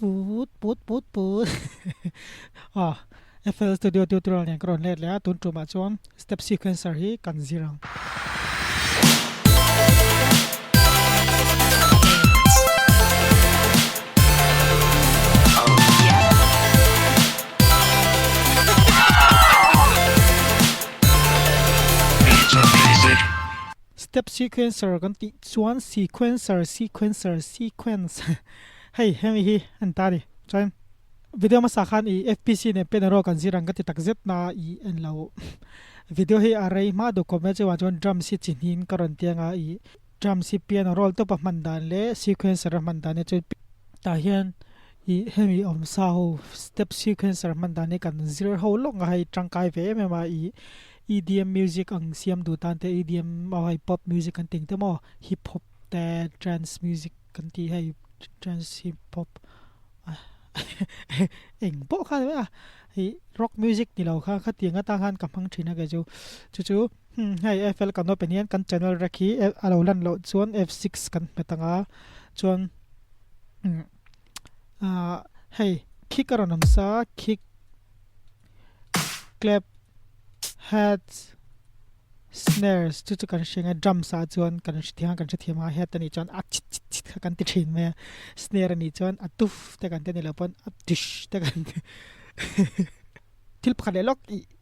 ปูดอ๋อ FL Studio Tutorial เนี่ยกรอนเล็ดแล้วตุนจุมาจวน Step Sequencer ฮีกันซีรัง Step Sequencer กันติจวน Sequence เฮ้ยมีฮีอันตาดิจวนวิดีโอมาสักคันอี FPC เนี่ยเป็นรอกันซีรังกันติตักเจ็บนาอีอันเราวิดีโอให้อะไรมาดูคอมเมนต์ว่าจวนดรัมซีจินหินกรอนเตียงอีดรัมซีเปียโนโรลตัวปะมันดานเล่ Sequencer มันดานเนี่ยจวนตาเฮียนอีเฮมีอมซาโฮ Step Sequencer มันดานเนี่ยกันซีร์โฮลงให้จังไกเวเมมาอี EDM music อังเสียมดูตานแต่ EDM เอาให้ pop music กันติงแต่มอ hip hop แต่ trance music กันที่ให้ trance hip hop เอ็งโป๊ะค่ะไหมอ่ะไอ้ rock music นี่เราค่ะเตียงก็ตั้งหันกับพังชินะแกจู่ให้ FL กันโนเป็นยันกัน channel รักฮีเราลั่นเราส่วน F6 กันไปตั้งส่วนให้คิกกระนำซาคิก clap heads snares จู่กันเชียงดรัมซาจวนกันเชียงมา head นี่จวนอัดชิดกันติดหินไหม snare นี่จวนอัดตุฟแต่กันเตนี่เราปนอัดดิชแต่กันทิลพักเดล็อก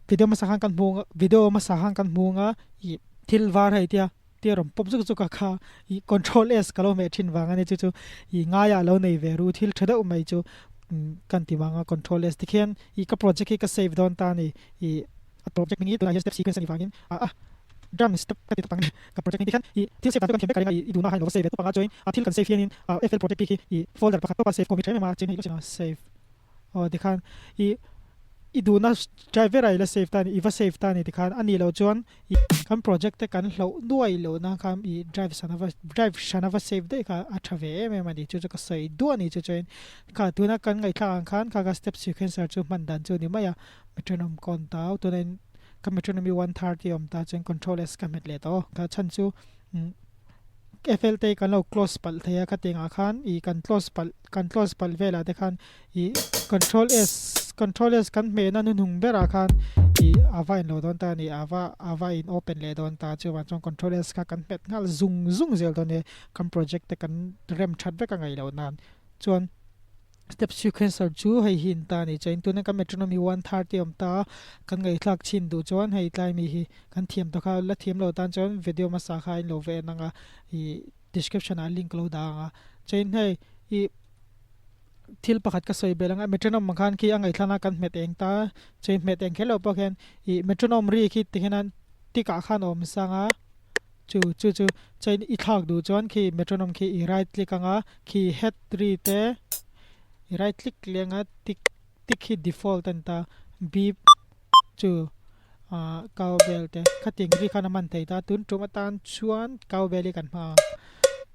วิดีโอมาสักกันมูงทิลวาร์ให้เตียรมปมจุกค่ะอี control s ก็เราไม่ชินวางอันนี้จู่อีง่ายเราในเวรูทิลเฉดอุไม่จู่กันที่วาง control s ที่เขียนอีก็ project ก็ save ดอนตานี่อีproject นี้ตัว step sequence นี่ฟังกินdrum step ก็ติดตั้งกับ project นี้ที่ขั้นที่เซฟตั้งตัวกันเขียนไปกันอีดูน่าให้เรา save ตัวปังก็ join ที่กัน save เฮียนFL project ที่folder ปังตัว save คอมพิวเตอร์ไม่มาจริงๆก็จะ save ที่ขั้นอีดูน่า driver อะไร save ตานี่save ตานี่ที่ขั้นอันนี้เราจวนกัน project แต่กันเราด้วยเรานะครับdrive ชนะว่า save ได้ค่ะอัดเวไม่มาดิจู่ก็ใส่ด้วยนี่จู่ค่ะตัวนั้นกันไงทางขั้นค่ะ step sequencer จู่มันดันจู่นี่ไม่อะ metronome ก่อนเต้าตัวนั้นก็ metronome 130อมตาจน control s ก็เม็ดเลยต่อก็ฉันจู่FL เตกันเรา close ปัลเทียก็เตียงอาคารอีกัน close ปัลเวลาเด็กขันอี control s กันเมนันหุ่งเบราคารอี avangin เราโดนตานี่ avangin open เลยโดนตาจู่วันจง control s กันเม็ดงั้นซุงเซลตัวนี้กัน project แต่กันเริ่มชัดไปกันไงเรานานจวนstep sequencer จู่ให้หินตานี่จะอินตัวนั้นก็ metronome 130อมตากันไงหลักชินดูจวนให้ไลมีกันเทียมตัวเขาและเทียมเราตานจวนวิดีโอมาสักให้เราเวนังอี description อ่ะ link เราด่างจะอินให้อีทิลประคัดก็สวยเบลังmetronome บางครั้งคีอังไงท่านักันเม็ดเองตาจะอินเม็ดเองแค่เราพอแค่อี metronome รีคิดที่นั้นที่กะขันอมสังจู่จะอินอีทักดูจวนคี metronome คี right click คี head รีเตright click เลี้ยงติ๊กที่ default ตันตา beep จู่cowbell เตะขัดยังรีขันมันเตะตาตุนจุมาตันชวน cowbell กันมา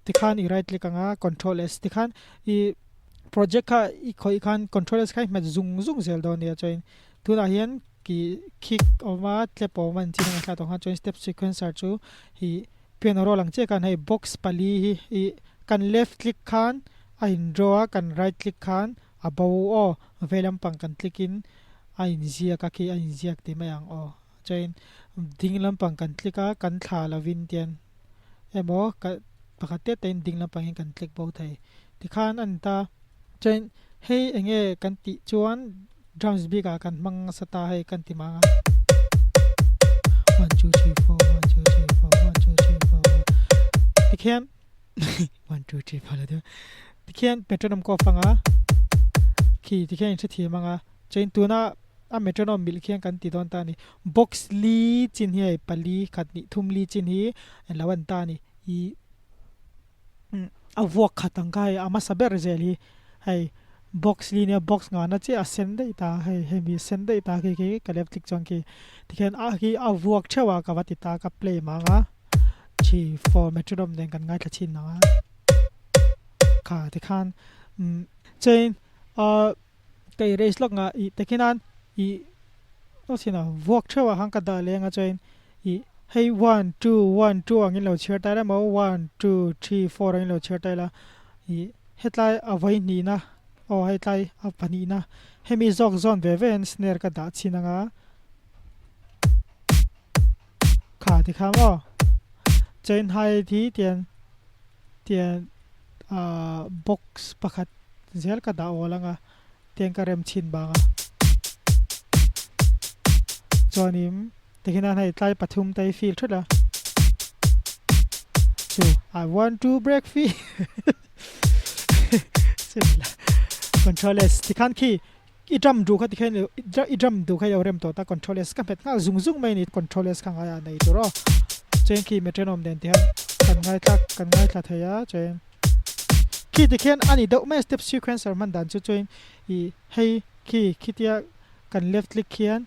ติ๊กขัน right click control s ติ๊กขันproject ค่ะอีกขัน control s ค่ะมันซุงเซลดอนเนี่ยจอยทุนอาเฮียนกี่ kick ออกมาเล็บออกมาจริงๆค่ะต้องหาจอย step sequencer จู่ฮีเพียงรอหลังเจกันให้ box ปาลีฮีกัน left click ขันอินdraw กัน right click ขันabove เวลัมปังกัน click in อินเซียก็คืออินเซียที่ไม่ยังจอยดิ้งลำปังกัน click กันถ่าลาวินเตียนบอกกันปกติแต่ดิ้งลำปังกัน click บอกไทยที่ขันอันตาจอยให้เองกันติจวน drums beat กันมังสตาให้กันติมา 1 2 3 4 1 2 3 4 1 2 3 4ที่แค่1 2 3 4เลยเด้อที่แค่metronome ก็ฟังคีที่แค่อินสตีมังจะอินตัวน่ะmetronome มิลเคียงกันติดอนตานี่ box ลีจินเฮียปลีขัดนี่ทุ่มลีจินเฮียแล้ววันตานี่อีวอกขัดตั้งไงมาสับเบอร์เจลีให้ box ลีเนี่ย box งานน่ะเจ้าเซนได้ตาให้มีเซนได้ตาคีก็เล็บคลิกจังคีที่แค่คีวอกเชื่อว่ากับวัติตากับ play มังชี for metronome เด้งกันง่ายละชินนะค่ะที่ขันเจนก็เรสล็อกอีแต่แค่นั้นก็สินะวอกเชื่อว่าหังกระดาษเลยเจนให้1 2 1 2อันนี้เราเชื่อได้แล้วมั้ง1 2 3 4อันนี้เราเชื่อได้ละเฮ็ดไลน์เอาไว้นี่นะ o hai tlai a pani na hemi zok zone ve ven snare ka da chinanga kha ti kham o chain hai thi tian box pakhat zel ka da olanga tian ka rem chin banga chonim tekina hai tlai pathum tai feel thula so I want to break free controllers tikhan ki i drum du kha tikhen i drum du kha yorem to ta controllers ka pet nga zung zung mai ni controllers ka nga nei to ro chen ki metronome den ti han kan ngai thla thaya chen ki tikhen ani do me step sequencer man dan chu chen I hey ki tia kan left click hian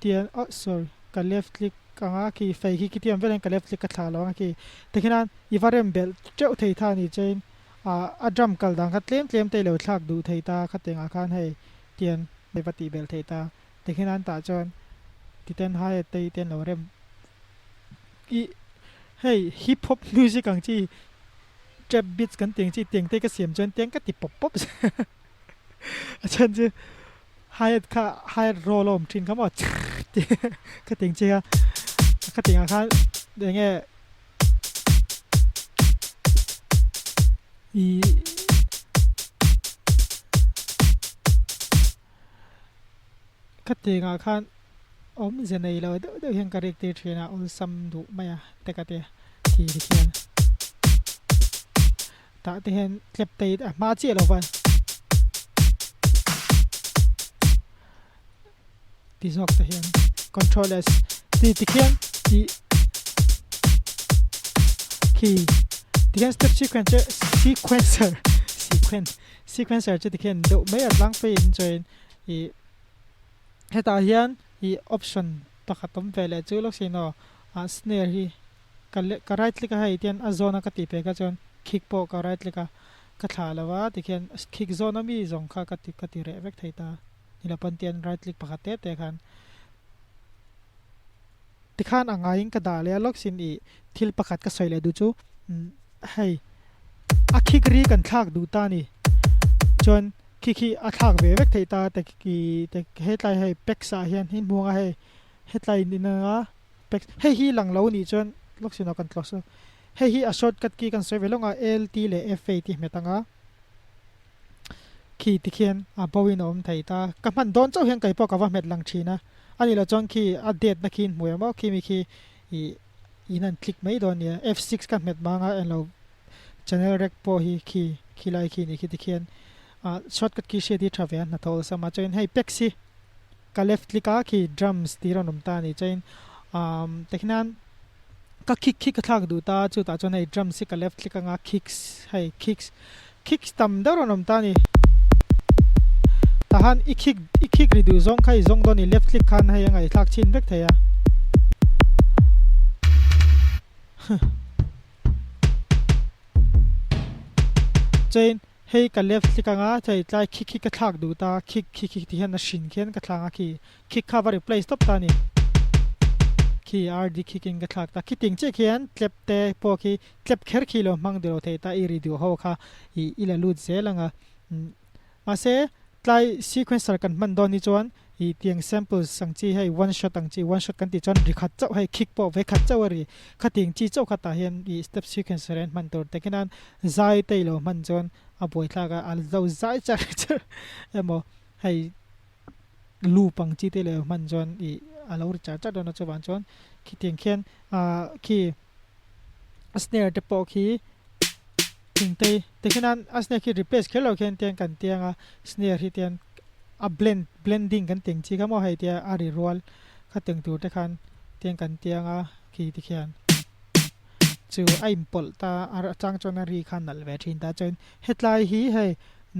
tian oh sorry kan left click kanga ki fei ki tiam velen kan left click ka thla lo ki tikhenan I varem bel cheu thei tha ni chen a drum kal dang kha tlem te lo thlak du thei ta khateng a khan hei tian me pati bel thei ta tikhenan ta chon titen hai te ten lo rem I hey hip hop music ang chi trap beats kan ting chi ting te ka siam chon teng ka ti pop pop achan chu hai lawm thin ka mo ka ting chi ka ting a khan de nge I ka ting a khan om zenei lo do hian character thina ol sam du maya te ka te thi khian ta te hen klep te ma chi lo van ti zok te hian controllers ti khian ti ki tian step sequencer che ti khian do me atlang pe in join I heta hian I option pakhatom vele chu lok sino snare hi ka right click a hai tian a zone ka ti pe ka chon kick po ka right click ka thla lawa tikhian kick zone mi zong kha ka ti re vek thei ta nila pan tian right click pakhate te khan tikhan angaing ka da le lok sin I thil pakhat ka soile du chu hei a kick ri kan thak du ta ni chon ki a thak ve vek thei ta te hetlai hei peksa hian hin muanga hei hetlai ni na pek hei hi lang lo ni chon lok sino kan tlos hei hi a shortcut ki kan soi velonga lt le f8 ti metanga ki tikhian a bowin om thei ta ka man don chau hian kai po ka wa met lang thina ani lo chong ki a date na kin muya mo ki mi ki I nan click mai don ya f6 kan met manga en lo channel rec po hi ki lai ki ni ki tikhian shortcut ki she di travel na thol sama chain hei pexi ka left click a ki drums ti ron om ta ni chain teknan ka kick ka thak du ta chu ta chon hei drum si ka left click anga kicks tam da ron om ta ni tahan I kick ri du zong khai zong don ni left click khan hei angai thak chin vek theya chain hei ka left click anga chai tlai kick ka thak du ta kick ti hian na shin khen ka thlanga ki kick cover replace stop ta ni ki rd kicking ka thak ta ki ting che khian klep te po ki klep kher ki lo hmang de lo thei ta I ri du ho kha I ila lut zelanga ma se tlai sequencer kan man don ni chuan I tiang samples sang chi hei one shot kan ti chon ri khat chau hei kick po ve khat chau ri khating chi chau khata hian I step sequencer en man tor tekinan zai te lo man chon a boi thlaga al zo zai char emo hei lupang chi te le man chon I alo ri cha don chuan chon ki tiang khian ki snare te po ki ting te tekinan snare ki replace khelo khen tiang kan tianga snare hi tian a blending kan ting chi ka mo hai tia ari rol kha teng tur te khan tiang kan tianga ki ti khian chu aim pol ta ar chang chon ri khan nal ve thin ta chen hetlai hi hei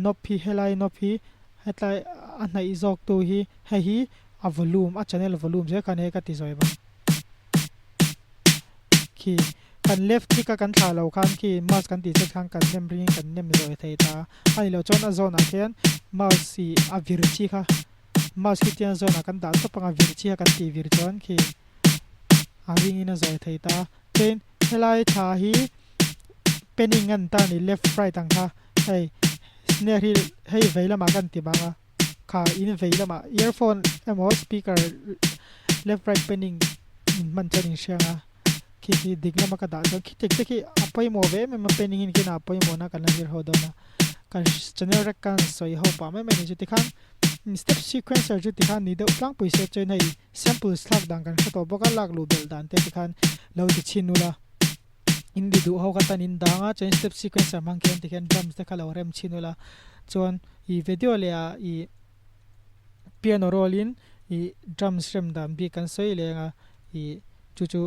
nopi helai nopi hetlai a nai zok tu hi hei a volume a channel volume je kan he ka ti zoi ba ki kan left click kan thla lo khan ki mouse kan ti che khang kan nem ring kan nem zoi thei ta ai lo chon a zone a khian mouse si a vir chi kha mouse ki tian zone kan da to panga vir chi kan ti vir chon ki a ring in a zoi thei ta chen helai tha hi penning an ta ni left right ang kha hei เนี่ยที่ให้ไว้ละมากันติบังอ่ะค่ะอินไว้ละมา earphone เอ speaker left right panning มันจะนิ่งเชียงอ่ะคิดดิ่งละมากันได้จนคิดเด็กที่อภัยโมเวมันเป็นอย่างนี้กินอภัยโมนะกันนั่งยืนหัวโดนนะกันจะเนี่ยรักกันสวยหัวป่าไม่จุดที่ขัน step sequencer จุดที่ขันนี่เดี๋ยวพลังปุ๋ยเสร็จจนให้ sample slug ดังกันก็ตัวบอกกันลักลูเบลดันเตที่ขันเราติดชินูละอินดีดูเขาก็ตันอินดังอ่ะจน step sequencer มันเขียนที่ขัน drums ที่ขันเราเริ่มชินูละจนอีวิดีโอเลยอ่ะอี piano roll in อี drums เริ่มดันบีกันสวยเลยอ่ะอีจู่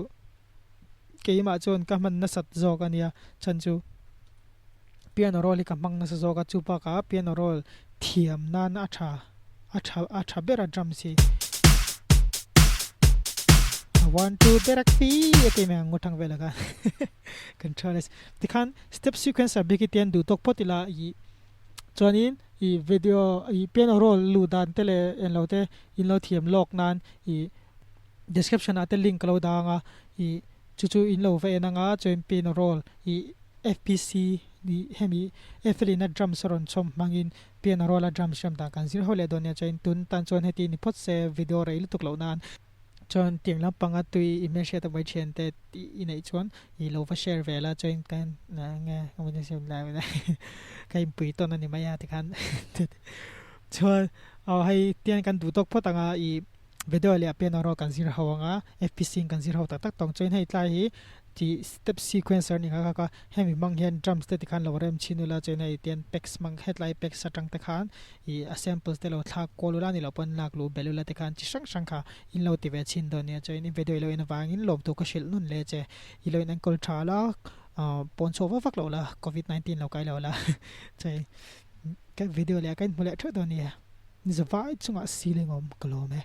ๆเกี่ยมาจนก็มันน่าสัตย์โจกันเนี่ยฉันจู่ piano roll ที่กำลังน่าสัตย์โจกันจู่ปากอ่ะ piano roll เทียมนั่นอาชาเบร drums สิ one two เบรกฟีที่แม่งงูทั้งเวลากัน controllers ที่ขัน step sequencer บิ๊กเตียนดูตกพอดีละอีจวนนี้อีวิดีโออี piano roll ลูดันเตเลเอ็นเราเตอินเราเทียมล็อกนั้นอี description อาจจะลิงก์เราดังอ่ะอีจู่ๆอินเราเวนังอ่ะจวน piano roll อี FPC ดีเฮมีเอฟลีนัด drums รอนชมมังอิน piano roll ดรัมส์ดังกันสิเขาเลยโดนเนี่ยจวนตุนตันจวนให้ตีนิพดเซวิดีโอเรย์ลุตุกเหล่านั้นจนเตียงลำปังตุยอิมเมจต์ไว้เชนแต่อินไอชวนอีโลฟาเชอร์เวลาจนกันนะไงมันจะเชื่อมได้ไหมนะใครปุ๋ยต้นนั้นนี่ไม่ยากที่คันชวนเอาให้เตียนกันดูตกพอตั้งอีวิดีโอเลยเป็นอะไรกันสิเราว่า FPC กันสิเราตักต้องจนให้ใต้ที่ step sequencer นี่ก็ให้มีมังเฮียน drums ที่คันเราเริ่มชินุละจนให้เตียน pegs มัง headline pegs สังแต่คันอี samples ที่เราทักโคลูลานี่เราเป็นลักลูเบลูลาที่คันจิช่างค่ะอินเราติเวชินโดนเนี่ยจนวิดีโอเราอินวางอินลบตัวก็ชิลนุ่นเลยเจอินเราอินก็ชาละปนโซว่าฟักเราละ COVID-19 เราใกล้เราละใช่ก็วิดีโอเลยกันหมดเลยทุกตัวเนี่ยนี่จะว่าจุงอ่ะซีลิงอมกลัวไหม